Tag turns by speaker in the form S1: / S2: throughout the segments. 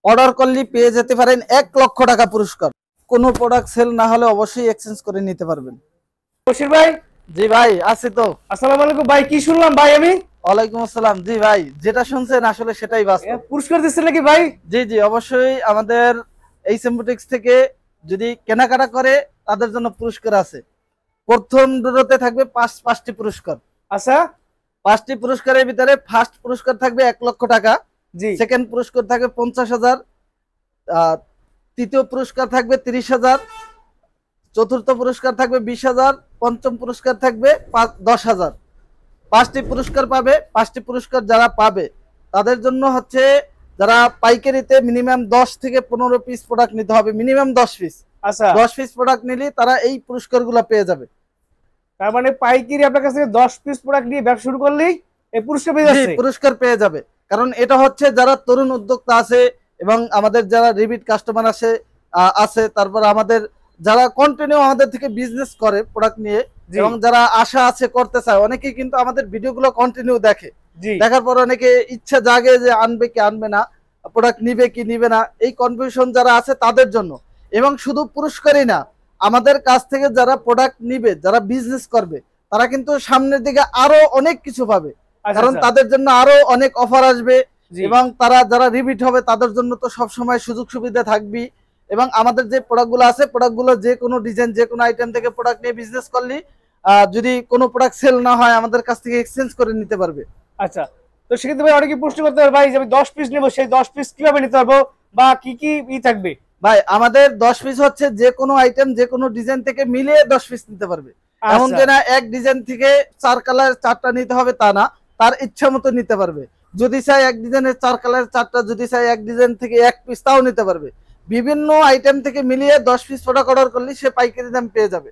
S1: Order করলে পেয়ে যেতে পারেন 1,00,000 টাকা পুরস্কার। কোনো প্রোডাক্ট সেল না হলে অবশ্যই এক্সচেঞ্জ করে নিতে পারবেন।
S2: বশির ভাই,
S1: জি ভাই, আছি তো।
S2: আসসালামু আলাইকুম ভাই। কি শুনলাম ভাই আমি?
S1: ওয়ালাইকুম আসসালাম। জি ভাই, যেটা শুনছেন আসলে সেটাই বাস্তব।
S2: পুরস্কার দিচ্ছেন নাকি ভাই?
S1: জি জি, অবশ্যই আমাদের এই সিম্বোটিক্স থেকে যদি কেনাকাটা করে তাদের জন্য পুরস্কার আছে। প্রথম ড্রতে থাকবে পাঁচটি পুরস্কার।
S2: আচ্ছা,
S1: 5টি পুরস্কারের ভিতরে ফার্স্ট পুরস্কার থাকবে 1,00,000 টাকা,
S2: জি।
S1: সেকেন্ড পুরস্কার থাকবে 50,000, তৃতীয় পুরস্কার থাকবে 30,000, চতুর্থ পুরস্কার থাকবে 20,000, পঞ্চম পুরস্কার থাকবে 10,000। 5টি পুরস্কার পাবে। 5টি পুরস্কার যারা পাবে তাদের জন্য হচ্ছে যারা পাইকারিতে মিনিমাম 10 থেকে 15 পিস প্রোডাক্ট নিতে হবে, মিনিমাম 10 পিস।
S2: আচ্ছা,
S1: 10 পিস প্রোডাক্ট নিলে তারা এই পুরস্কারগুলো পেয়ে যাবে।
S2: তার মানে পাইকারি আপনার কাছে 10 পিস প্রোডাক্ট নিয়ে ব্যবসা শুরু করলেই এই পুরস্কার পেয়ে
S1: জি,
S2: যাচ্ছে।
S1: পুরস্কার পেয়ে যাবে। কারণ এটা হচ্ছে যারা তরুণ উদ্যোক্তা আছে এবং আমাদের যারা রিপিট কাস্টমার আছে, তারপর আমাদের যারা কন্টিনিউ আমাদের থেকে বিজনেস করে প্রোডাক্ট নিয়ে,
S2: জি,
S1: এবং যারা আশা আছে করতে চায়, অনেকেই কিন্তু আমাদের ভিডিওগুলো কন্টিনিউ দেখে।
S2: জি।
S1: দেখার পর অনেকে ইচ্ছা জাগে যে আনবে কি আনবে না, প্রোডাক্ট নিবে কি নিবে না, এই কনফিউশন যারা আছে তাদের জন্য। এবং শুধু পুরস্কারই না, আমাদের কাছ থেকে যারা প্রোডাক্ট নিবে, যারা বিজনেস করবে, তারা কিন্তু সামনের দিকে আরো অনেক কিছু পাবে।
S2: আচ্ছা,
S1: কারণ
S2: আচ্ছা,
S1: তাদের জন্য আরো অনেক অফার আসবে,
S2: জি।
S1: এবং তারা যারা রিপিট হবে তাদের জন্য তো সব সময় সুযোগ সুবিধা থাকবে। এবং আমাদের যে প্রোডাক্টগুলো আছে, প্রোডাক্টগুলো যে কোনো ডিজাইন, যে কোনো আইটেম থেকে প্রোডাক্ট নিয়ে বিজনেস করলে যদি কোনো প্রোডাক্ট সেল না হয় আমাদের কাছ থেকে এক্সচেঞ্জ করে নিতে পারবে।
S2: আচ্ছা, তো সেক্ষেত্রে ভাই অনেকে প্রশ্ন করতে পারে ভাই যে আমি 10 পিস নেবো, সেই 10 পিস কিভাবে নিতে পারবো বা কি কি থাকবে?
S1: ভাই, আমাদের 10 পিস হচ্ছে যে কোনো আইটেম, যে কোনো ডিজাইন থেকে মিলিয়ে 10 পিস নিতে পারবে। এমন
S2: আচ্ছা,
S1: যে না এক ডিজাইন থেকে 4 কালার 4টা নিতে হবে তা না, তার ইচ্ছা মতো নিতে পারবে। যদি চাই এক ডিজাইনের 4 কালার 4টা, যদি চাই এক ডিজাইন থেকে এক পিস, তাও নিতে পারবে। বিভিন্ন আইটেম থেকে মিলিয়ে 10 পিস প্রোডাক্ট অর্ডার করলে সে পাইকারি দাম পেয়ে যাবে।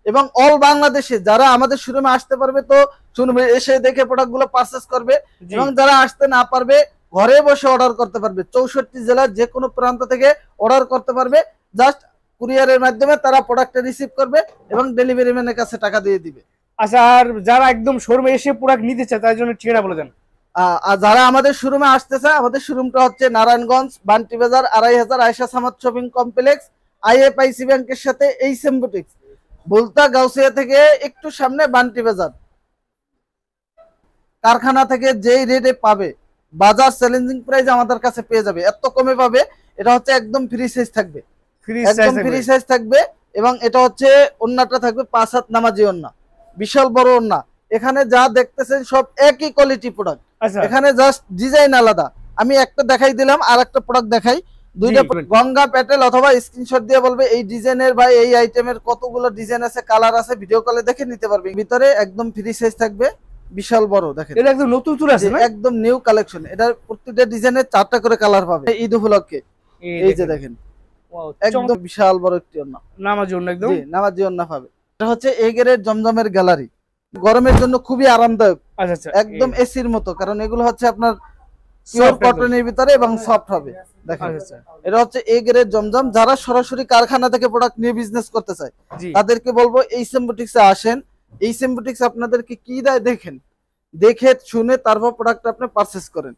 S1: এবং অল বাংলাদেশে যারা আমাদের শোরুমে আসতে পারবে তো শোরুমে এসে দেখে প্রোডাক্টগুলো পারচেজ করবে,
S2: জি।
S1: এবং যারা আসতে না পারবে ঘরে বসে অর্ডার করতে পারবে। 64 জেলার যে কোনো প্রান্ত থেকে অর্ডার করতে পারবে। জাস্ট কুরিয়ারের মাধ্যমে তারা প্রোডাক্টটা রিসিভ করবে এবং ডেলিভারি ম্যানের কাছে টাকা দিয়ে দিবে।
S2: আচ্ছা, আর যারা একদম শোরুমে এসে প্রোডাক্ট নিতে চায় তার জন্য ঠিকানা বলে দেন।
S1: আর যারা আমাদের শোরুমে আসতে চায়, আমাদের শোরুমটা হচ্ছে নারায়ণগঞ্জ বান্টি বাজার 2500 Ayesha Samad shopping complex, IFIC ব্যাংকের সাথে এই সিম্বোটিক্স, বুলতা গাউসিয়া থেকে একটু সামনে বান্টি বাজার। কারখানা থেকে যেই রেটে পাবে, বাজার চ্যালেঞ্জিং প্রাইস আমাদের কাছে পেয়ে যাবে, এত কমে পাবে। এটা হচ্ছে একদম ফ্রি সাইজ থাকবে,
S2: ফ্রি
S1: একদম ফ্রি সাইজ থাকবে। এবং এটা হচ্ছে ওন্নাটা থাকবে 5 হাত নামাজি ওন্না, বিশাল বড় ওন্না। এখানে যা দেখতেছেন সব একই কোয়ালিটি প্রোডাক্ট,
S2: আচ্ছা,
S1: এখানে জাস্ট ডিজাইন আলাদা। আমি একটা দেখাই দিলাম, আর একটা প্রোডাক্ট দেখাই। দুইটা গঙ্গা প্যাটেল অথবা স্ক্রিনশট দিয়ে বলবে এই ডিজাইনের বা এই আইটেমের কতগুলো ডিজাইন আছে, কালার আছে, ভিডিও কলে দেখে নিতে পারবে। ভিতরে একদম ফ্রি সাইজ থাকবে, বিশাল বড়। দেখেন
S2: এটা একদম নতুন চলে আসছে না?
S1: একদম নিউ কালেকশন। এটা প্রত্যেকটা ডিজাইনের 4টা করে কালার পাবে ঈদ উপলক্ষে। এই যে দেখেন, একদম বিশাল বড় একটি ওন্না,
S2: নামার জন্য একদম।
S1: জি, নামাজি ওন্না পাবে। এটা হচ্ছে এ গ্রেড জমজমের গ্যালারি, গরমের জন্য খুবই আরামদায়ক,
S2: আচ্ছা, আচ্ছা,
S1: একদম এসির মতো। কারণ এগুলো হচ্ছে আপনার পিওর কটনের ভিতরে এবং সফট হবে। দেখেন,
S2: আচ্ছা,
S1: এটা হচ্ছে এ গ্রেড জমজম। যারা সরাসরি কারখানা থেকে প্রোডাক্ট নিয়ে বিজনেস করতে চায়
S2: জি।
S1: তাদেরকে বলবো এই সিম্বোটিক্সে আসেন। এই সিম্বোটিক্স আপনাদেরকে কি দেয় দেখেন, দেখে শুনে তারপর প্রোডাক্ট আপনি পারচেজ করেন।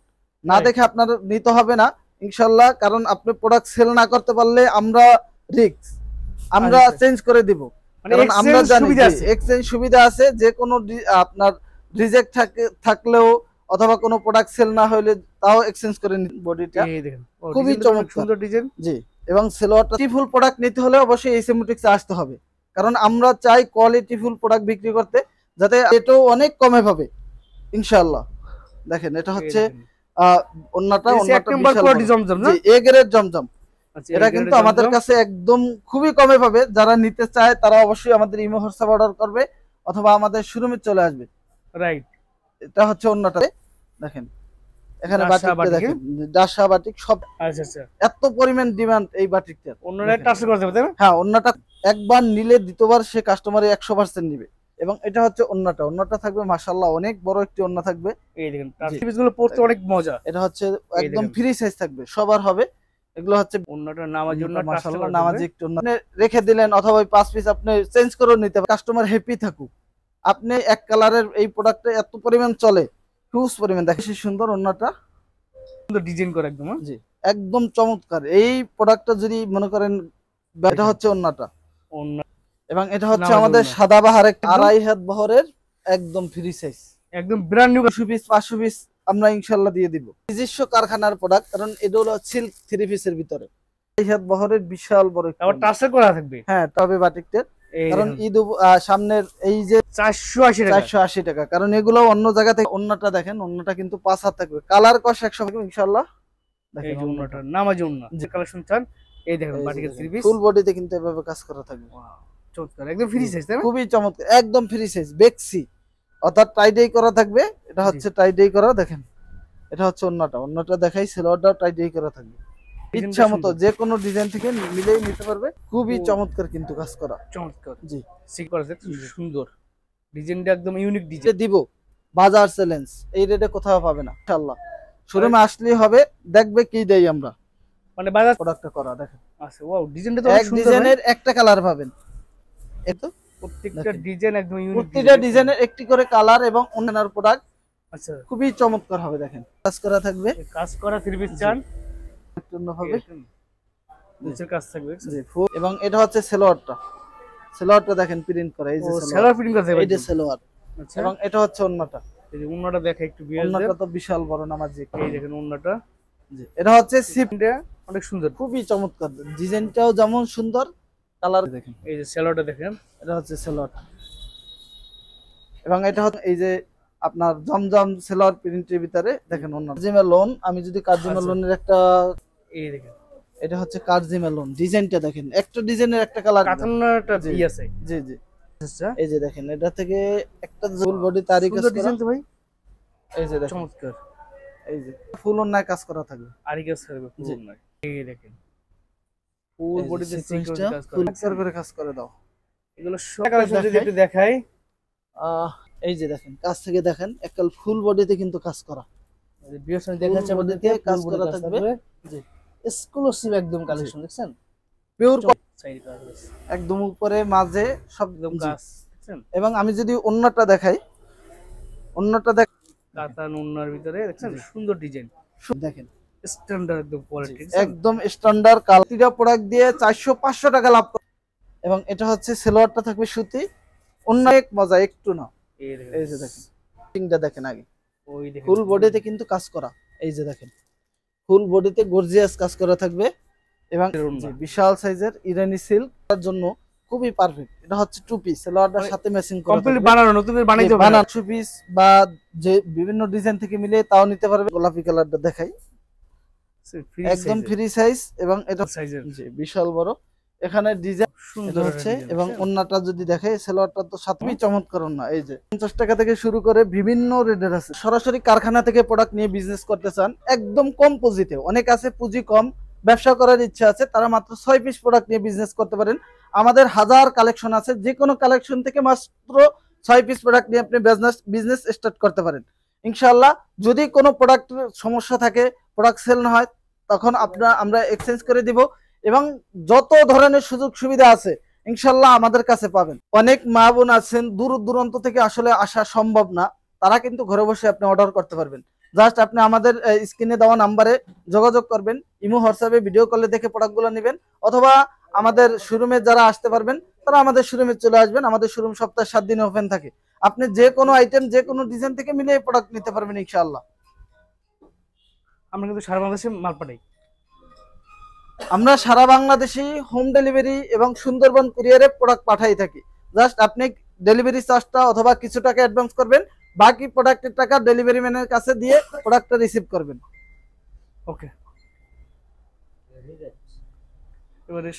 S1: না দেখে আপনার নিতে হবে না ইনশাল্লাহ। কারণ আপনি প্রোডাক্ট সেল না করতে পারলে আমরা রিস্ক, আমরা চেঞ্জ করে দিব। কারণ আমরা জানি এক্সচেঞ্জ সুবিধা আছে। যে কোনো আপনার রিজেক্ট থাকলেও অথবা কোনো প্রোডাক্ট সেল না হলে তাও এক্সচেঞ্জ করে নিন। বডিটা খুবই চমৎকার
S2: ডিজাইন,
S1: জি। এবং সেলোয়ারটা ফুল প্রোডাক্ট নিতে হলে অবশ্যই এই সিম্বোটিক্সে আসতে হবে। কারণ আমরা চাই কোয়ালিটি ফুল প্রোডাক্ট বিক্রি করতে, যাতে এটাও অনেক কমে পাবে ইনশাআল্লাহ। দেখেন, এটা হচ্ছে ওন্নাটা এ গ্রেড জমজম। এটা কিন্তু আমাদের কাছে একদম খুবই কমে পাবে। যারা নিতে চায় তারা অবশ্যই আমাদের ইমো হোয়াটসঅ্যাপ অর্ডার করবে অথবা আমাদের শোরুমে চলে আসবে।
S2: রাইট।
S1: এটা হচ্ছে ওন্নাটা, দেখেন এখানে বাটিকটা দেখেন, ডাসা বাটিক সব।
S2: আচ্ছা, আচ্ছা,
S1: এত পরিমাণ ডিমান্ড এই বাটিকটার।
S2: অন্যরা টাচ করতে পারবে না?
S1: হ্যাঁ, ওন্নাটা একবার নিলে দ্বিতীয়বার সে কাস্টমারে 100% নিবে। এবং এটা হচ্ছে ওন্নাটা থাকবে মাশাআল্লাহ অনেক বড় একটি ওন্না থাকবে।
S2: এই দেখেন, টাচ পিসগুলো পড়তে অনেক মজা।
S1: এটা হচ্ছে একদম ফ্রি সাইজ থাকবে, সবার হবে। এগুলো হচ্ছে
S2: ওন্নাটা নামার জন্য
S1: মাশাআল্লাহ নামাজি একটু ওন্না রেখে দিলেন, অথবা ওই 5 পিস আপনি চেঞ্জ করেও নিতে পারেন। কাস্টমার হ্যাপি থাকুক। আপনি এক কালারের এই প্রোডাক্টে এত পরিমাণ চলে, হিউজ পরিমাণ। দেখেন সুন্দর ওন্নাটা,
S2: সুন্দর ডিজাইন করে একদম।
S1: জি, একদম চমৎকার। এই প্রোডাক্টটা যদি মনে করেন, এটা হচ্ছে ওন্নাটা, এবং এটা হচ্ছে আমাদের সাদাবাহার আড়াই হাত বহরের একদম ফ্রি সাইজ,
S2: একদম ব্র্যান্ড নিউ।
S1: 200 পিস 500 পিস আমরা ইনশাল্লাহ দিয়ে দিব। নিজস্ব কারখানার প্রোডাক্ট, কারণ এটা হলো সিল্ক 3 পিসের ভিতরে আড়াই হাত বহরের বিশাল বড়
S2: আবার টাসেল করা থাকবে।
S1: হ্যাঁ, তবে বাটিকটের, কারণ ঈদ সামনের এই যে 480 টাকা, কারণ এগুলো অন্য জায়গা থেকে। অন্যটা দেখেন, অন্যটা কিন্তু 5 হাত থাকবে, কালার কস 100 থাকবে ইনশাআল্লাহ।
S2: দেখেন অন্যটার নাম আছে অন্য যে কালেকশন চান, এই দেখেন বাটিকের 3 পিস
S1: ফুল বডিতে কিন্তু এভাবে কাজ করা থাকবে।
S2: চমৎকার, একদম ফ্রি সাইজ, তাই না?
S1: খুবই চমৎকার, একদম ফ্রি সাইজ বেক্সি, অর্থাৎ টাইডাই করা থাকবে। এটা হচ্ছে টাইডাই করা, দেখেন এটা হচ্ছে অন্যটা দেখাই, সেলোয়ারটাও টাইডাই করা থাকবে। ইচ্ছা মতো যে কোনো ডিজাইন থেকে মিলেই নিতে পারবে। খুবই চমৎকার কিন্তু কাজ করা,
S2: চমৎকার।
S1: জি,
S2: সিক করা সুন্দর ডিজাইনটা, একদম ইউনিক ডিজাইন
S1: দিব। বাজার চ্যালেঞ্জ, এই রেটে কোথাও পাবে না ইনশাআল্লাহ। শোরুমে আসলেই হবে, দেখবে কি দেই আমরা,
S2: মানে বাজার
S1: প্রোডাক্টটা করা দেখেন।
S2: আচ্ছা, ওয়াও, ডিজাইনটা তো
S1: এক
S2: অনেক সুন্দর।
S1: ডিজাইনের একটা কালার পাবেন, এতো
S2: প্রত্যেকটা ডিজাইন একদম ইউনিক,
S1: প্রত্যেকটা ডিজাইনের একটি করে কালার এবং অন্যান্য প্রোডাক্ট।
S2: আচ্ছা,
S1: খুবই চমৎকার হবে, দেখেন কাজ করা থাকবে।
S2: কাজ করা 3 পিস চান
S1: জন্য হবে,
S2: নিচের কাজ থাকবে
S1: জি, এবং এটা হচ্ছে সেলোয়ারটা দেখেন প্রিন্ট করা, এই যে
S2: সেলার ফিটিং করা থাকবে,
S1: এই যে সেলোয়ার।
S2: আচ্ছা,
S1: এবং এটা হচ্ছে ওন্নাটা,
S2: এই যে ওন্নাটা দেখে একটু বিয়ার,
S1: ওন্নাটা তো বিশাল বড় নামাজি।
S2: এই দেখেন ওন্নাটা,
S1: জি, এটা হচ্ছে সিপটা,
S2: অনেক সুন্দর,
S1: খুবই চমৎকার, ডিজাইনটাও যেমন সুন্দর, কালার দেখেন।
S2: এই যে সেলারটা দেখেন,
S1: এটা হচ্ছে সেলোয়ার, এবং এটা হচ্ছে এই যে আপনার জমজম সেলোয়ার প্রিন্টের ভিতরে দেখেন ওন্না কারজিমা লোন। আমি যদি কারজিমা লোনের একটা,
S2: এই দেখেন
S1: এটা হচ্ছে কারজিমা লোন, ডিজাইনটা দেখেন, একটা ডিজাইনের একটা কালার,
S2: কাতানটা ই আছে,
S1: জি জি।
S2: আচ্ছা,
S1: এই যে দেখেন, এটা থেকে একটা ফুল বডি তারিখ
S2: সুন্দর ডিজাইন তো ভাই,
S1: এই যে দেখেন
S2: চমৎকার,
S1: এই যে ফুল অন্যায় কাজ করা থাকবে,
S2: আরি কাজ করবে ফুল অন্যায়। এই দেখেন ফুল বডিতে সিকোয়েন্স কাজ করে,
S1: ফুল করে কাজ করে দাও।
S2: এগুলো সব কালেকশন যদি একটু দেখাই,
S1: এই যে দেখেন কাজ থেকে দেখেন, এককাল ফুল বডিতে কিন্তু কাজ করা,
S2: বিয়সন দেখাচ্ছে আমাদেরকে
S1: কাজ
S2: কাজ
S1: করা
S2: করা
S1: থাকবে,
S2: থাকবে,
S1: জি,
S2: এক্সক্লুসিভ একদম কালেকশন দেখছেন,
S1: পিওর
S2: সাইড কাজ আছে
S1: একদম উপরে মাঝে সব
S2: একদম কাজ দেখছেন।
S1: এবং আমি যদি অন্যটা দেখাই, অন্যটা দেখ,
S2: কাতান ওন্নার ভিতরে দেখছেন সুন্দর ডিজাইন,
S1: দেখেন
S2: স্ট্যান্ডার্ড একদম কোয়ালিটি,
S1: একদম স্ট্যান্ডার্ড কালার প্রোডাক্ট দিয়ে 400-500 টাকা লাভ করে। এবং এটা হচ্ছে সেলোয়ারটা থাকবে সুতি, অন্য এক মজা একটু না। এই যে দেখেন ফিটিংটা দেখেন আগে,
S2: ওই দেখেন
S1: ফুল বডিতে কিন্তু কাজ করা, এই যে দেখেন ফুল বডিতে গর্জিয়াস কাজ করা থাকবে, এবং জি, বিশাল সাইজের ইরানি সিল্ক তার জন্য খুবই পারফেক্ট। এটা হচ্ছে টু পিস, সেলোয়ারটার সাথে ম্যাচিং করা,
S2: কমপ্লিট বানানো, নতুন বানাইতে হবে,
S1: বানানো টু পিস বা যে বিভিন্ন ডিজাইন থেকে মিলে তাও নিতে পারবে। গোলাপি কালারটা দেখাই, একদম ফ্রি সাইজ, এবং এটা
S2: সাইজের,
S1: জি বিশাল বড়, এখানে ডিজাইন সুন্দর হচ্ছে। এবং ওন্নাটা যদি দেখে, সেলোয়ারটা তো সাতই চমৎকার ওন্না, এই যে 50 টাকা থেকে শুরু করে বিভিন্ন রেটের আছে। সরাসরি কারখানা থেকে প্রোডাক্ট নিয়ে বিজনেস করতে চান, একদম কম পুঁজিতে, অনেক আছে পুঁজি কম, ব্যবসা করার ইচ্ছা আছে, তারা মাত্র 6 পিস প্রোডাক্ট নিয়ে বিজনেস করতে পারেন। আমাদের হাজার কালেকশন আছে, যে কোনো কালেকশন থেকে মাত্র 6 পিস প্রোডাক্ট নিয়ে আপনি বিজনেস স্টার্ট করতে পারেন ইনশাআল্লাহ। যদি কোনো প্রোডাক্টের সমস্যা থাকে, প্রোডাক্ট সেল না হয়, তখন আমরা এক্সচেঞ্জ করে দিব, এবং যত ধরনের সুযোগ সুবিধা আছে ইনশাল্লাহ আমাদের কাছে পাবেন। অনেক মা বোন আছেন দূর দূরান্ত থেকে আসলে আসা সম্ভব না, তারা কিন্তু ঘরে বসে আপনি অর্ডার করতে পারবেন। জাস্ট আপনি আমাদের স্ক্রিনে দেওয়া নাম্বারে যোগাযোগ করবেন, ইমো হোয়াটসঅ্যাপে ভিডিও কলে দেখে প্রোডাক্টগুলো নেবেন, অথবা আমাদের শোরুমে যারা আসতে পারবেন তারা আমাদের শোরুমে চলে আসবেন। আমাদের শোরুম সপ্তাহে 7 দিন ওপেন থাকে, আপনি যে কোনো আইটেম যে কোনো ডিজাইন থেকে মিলিয়ে প্রোডাক্ট নিতে পারবেন ইনশাআল্লাহ।
S2: আমরা কিন্তু সারা বাংলাদেশে মাল পাঠাই,
S1: আমরা সারা বাংলাদেশে হোম ডেলিভারি এবং সুন্দরবন কুরিয়ারে প্রোডাক্ট পাঠাই থাকি। জাস্ট আপনি ডেলিভারি চার্জটা অথবা কিছু টাকা অ্যাডভান্স করবেন, বাকি প্রোডাক্টের টাকা ডেলিভারি ম্যানের কাছে দিয়ে প্রোডাক্টটা রিসিভ করবেন।
S2: ওকে, এবারে